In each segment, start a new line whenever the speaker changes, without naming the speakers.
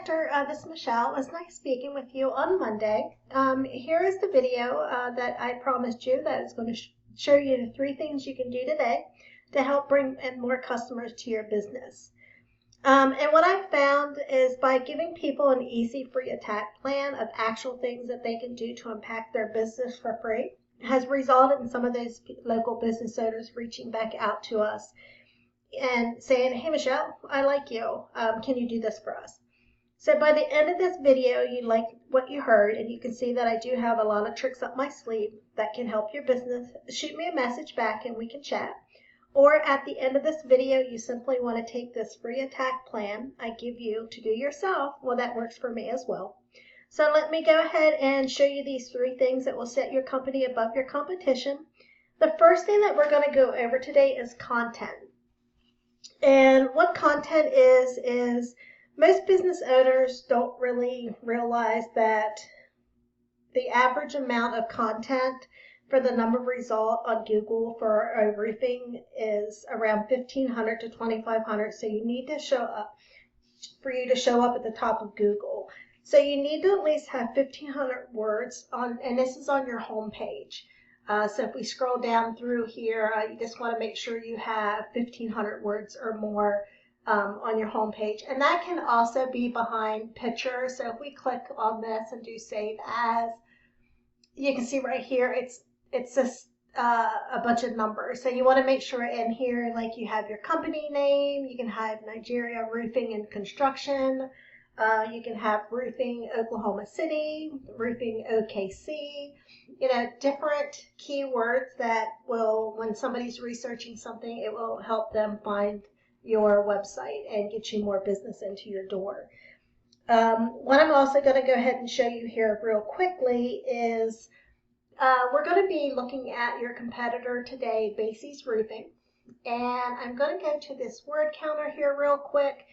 Director. This is Michelle. It was nice speaking with you on Monday. Here is the video that I promised you that is going to show you the 3 things you can do today to help bring in more customers to your business. And what I've found is by giving people an easy free attack plan of actual things that they can do to impact their business for free has resulted in some of those local business owners reaching back out to us and saying, hey, Michelle, I like you. Can you do this for us? So by the end of this video, you like what you heard, and you can see that I do have a lot of tricks up my sleeve that can help your business. Shoot me a message back and we can chat. Or at the end of this video, you simply want to take this free attack plan I give you to do yourself. Well, that works for me as well. So let me go ahead and show you these 3 things that will set your company above your competition. The first thing that we're going to go over today is content. And what content is most business owners don't really realize that the average amount of content for the number of results on Google for a roofing is around 1,500 to 2,500. So you need to show up for you to show up at the top of Google. So you need to at least have 1,500 words on, and this is on your home page. So if we scroll down through here, you just want to make sure you have 1,500 words or more on your home page. And that can also be behind pictures. So if we click on this and do save as, you can see right here, it's just a bunch of numbers. So you want to make sure in here, like you have your company name, you can have Najera Roofing and Construction, you can have Roofing Oklahoma City, Roofing OKC, different keywords that will, when somebody's researching something, it will help them find your website and get you more business into your door. What I'm also going to go ahead and show you here real quickly is we're going to be looking at your competitor today, Basie's Roofing. And I'm going to go to this word counter here real quick.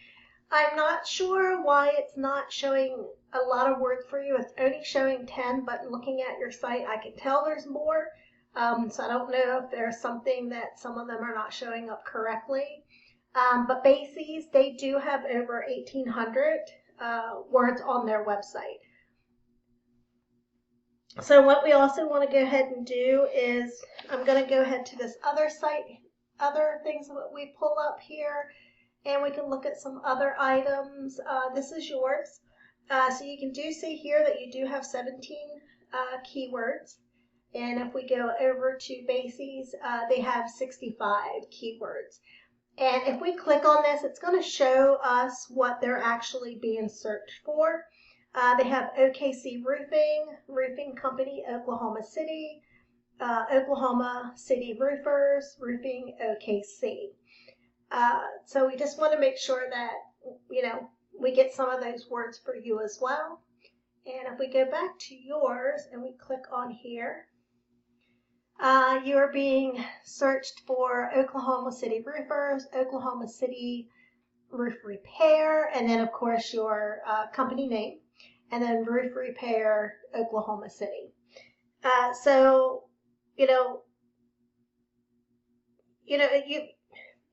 I'm not sure why it's not showing a lot of words for you. It's only showing 10, but looking at your site, I can tell there's more. So I don't know if there's something that some of them are not showing up correctly. But Basie's, they do have over 1,800 words on their website. So what we also want to go ahead and do is, I'm going to go ahead to this other site, other things that we pull up here, and we can look at some other items. This is yours. So you can see here that you do have 17 keywords. And if we go over to Basie's, they have 65 keywords. And if we click on this, it's going to show us what they're actually being searched for. They have OKC Roofing, Roofing Company, Oklahoma City, Oklahoma City Roofers, Roofing OKC. So we just want to make sure that, we get some of those words for you as well. And if we go back to yours and we click on here, you're being searched for Oklahoma City Roofers, Oklahoma City Roof Repair, and then of course your company name, and then Roof Repair Oklahoma City.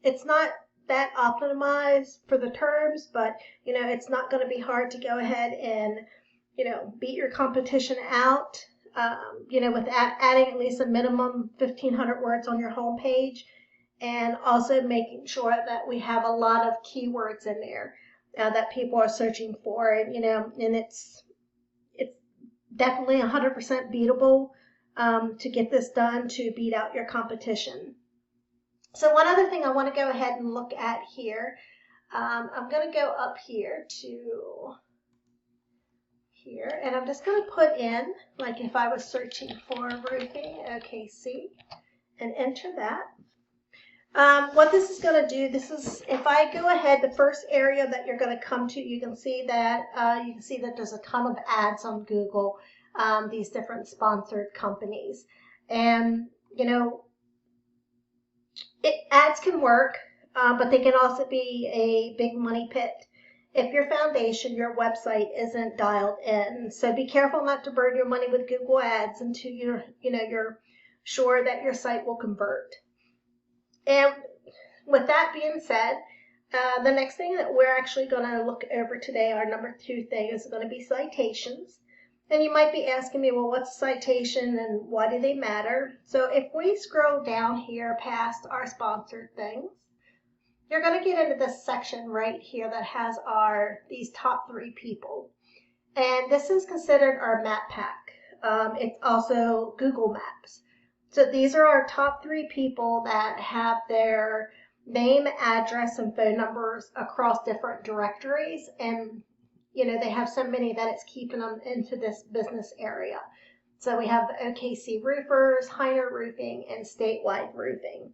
It's not that optimized for the terms, but it's not going to be hard to go ahead and beat your competition out. With adding at least a minimum 1,500 words on your home page, and also making sure that we have a lot of keywords in there that people are searching for, and it's definitely 100% beatable to get this done, to beat out your competition. So one other thing I want to go ahead and look at here, I'm going to go up here to here, and I'm just going to put in, like if I was searching for roofing OKC, and enter that. What this is going to do, if I go ahead, the first area that you're going to come to, you can see that there's a ton of ads on Google, these different sponsored companies, and ads can work, but they can also be a big money pit if your foundation, your website isn't dialed in. So be careful not to burn your money with Google ads until you're sure that your site will convert. And with that being said, The next thing that we're actually going to look over today, our number 2 thing, is going to be citations. And you might be asking me, well, what's a citation and why do they matter? So if we scroll down here past our sponsored things, you're going to get into this section right here that has these top 3 people. And this is considered our map pack. It's also Google Maps. So these are our top 3 people that have their name, address, and phone numbers across different directories. And, they have so many that it's keeping them into this business area. So we have the OKC Roofers, Najera Roofing, and Statewide Roofing.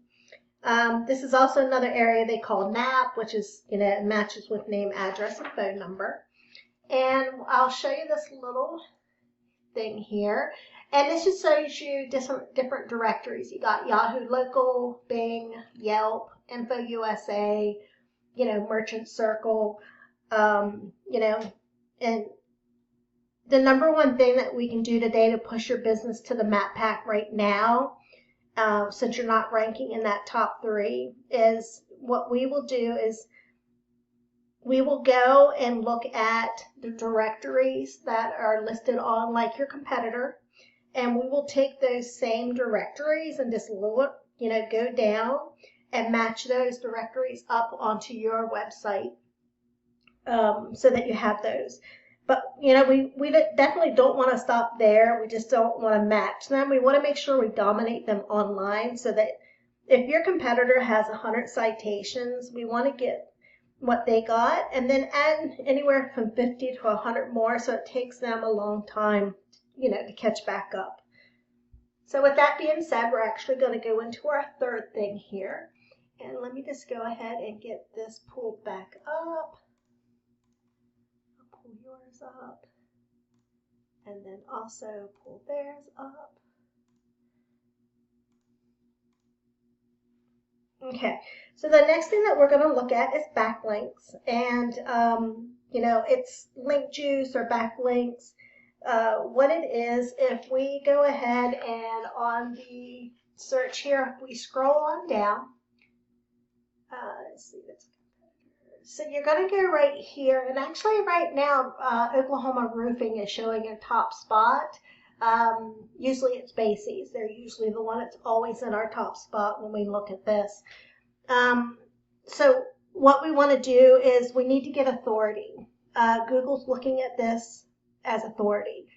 This is also another area they call NAP, which is, matches with name, address, and phone number. And I'll show you this little thing here. And this just shows you different directories. You got Yahoo Local, Bing, Yelp, Info USA, Merchant Circle, and the number 1 thing that we can do today to push your business to the map pack right now, since you're not ranking in that top 3, is what we will do is we will go and look at the directories that are listed on like your competitor, and we will take those same directories and just look, go down and match those directories up onto your website, so that you have those. But, we definitely don't want to stop there. We just don't want to match them. We want to make sure we dominate them online, so that if your competitor has 100 citations, we want to get what they got and then add anywhere from 50 to 100 more, so it takes them a long time, to catch back up. So with that being said, we're actually going to go into our 3rd thing here. And let me just go ahead and get this pulled back up. I'll pull yours up. And then also pull theirs up. Okay, so the next thing that we're going to look at is backlinks. And, it's link juice or backlinks. What it is, if we go ahead and on the search here, if we scroll on down, let's see, so you're going to go right here, and actually right now, Oklahoma Roofing is showing a top spot. Usually it's Basie's. They're usually the one that's always in our top spot when we look at this. So what we want to do is we need to get authority. Google's looking at this as authority.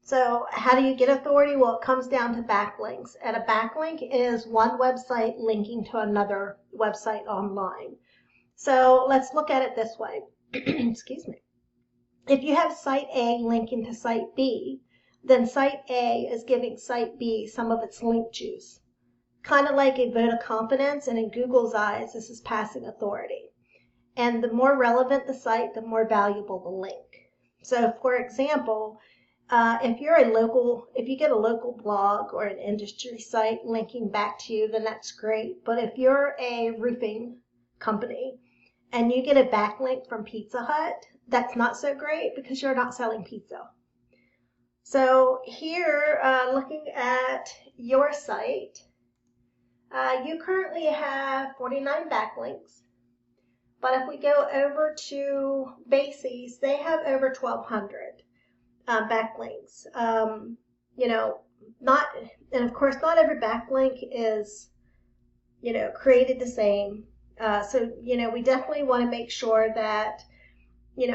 So how do you get authority? Well, it comes down to backlinks. And a backlink is one website linking to another website online. So let's look at it this way. Excuse me. If you have site A linking to site B, then site A is giving site B some of its link juice. Kind of like a vote of confidence, and in Google's eyes, this is passing authority. And the more relevant the site, the more valuable the link. So for example, if you get a local blog or an industry site linking back to you, then that's great. But if you're a roofing company and you get a backlink from Pizza Hut, that's not so great because you're not selling pizza. So here, looking at your site, you currently have 49 backlinks. But if we go over to Basie's, they have over 1,200 backlinks. And of course, not every backlink is, created the same. So we definitely want to make sure that,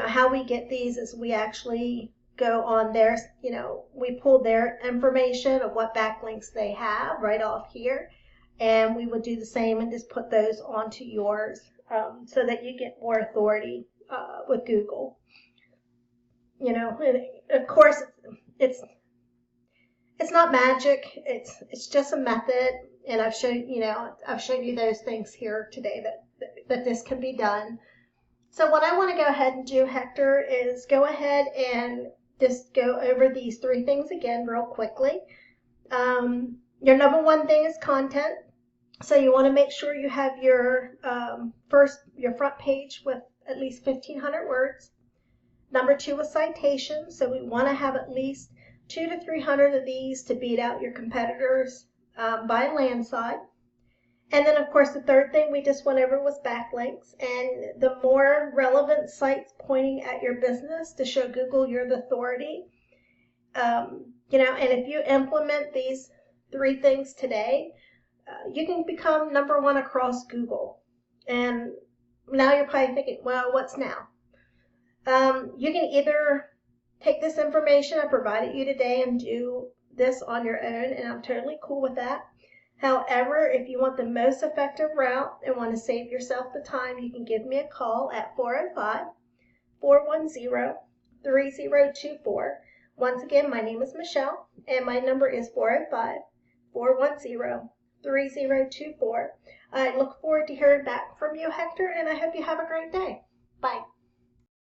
how we get these is we actually go on their, we pull their information of what backlinks they have right off here. And we would do the same and just put those onto yours, so that you get more authority with Google. And of course, it's not magic. It's just a method, and I've shown you those things here today that this can be done. So what I want to go ahead and do, Hector, is go ahead and just go over these 3 things again real quickly. Your number 1 thing is content. So you want to make sure you have your front page with at least 1,500 words. Number 2 is citations. So we want to have at least 200 to 300 of these to beat out your competitors by a landslide. And then, of course, the third thing we just went over was backlinks. And the more relevant sites pointing at your business to show Google you're the authority, and if you implement these three things today, you can become #1 across Google. And now you're probably thinking, well, what's now? You can either take this information I provided you today and do this on your own, and I'm totally cool with that. However, if you want the most effective route and want to save yourself the time, you can give me a call at 405-410-3024. Once again, my name is Michelle, and my number is 405-410-3024. I look forward to hearing back from you, Hector, and I hope you have a great day. Bye.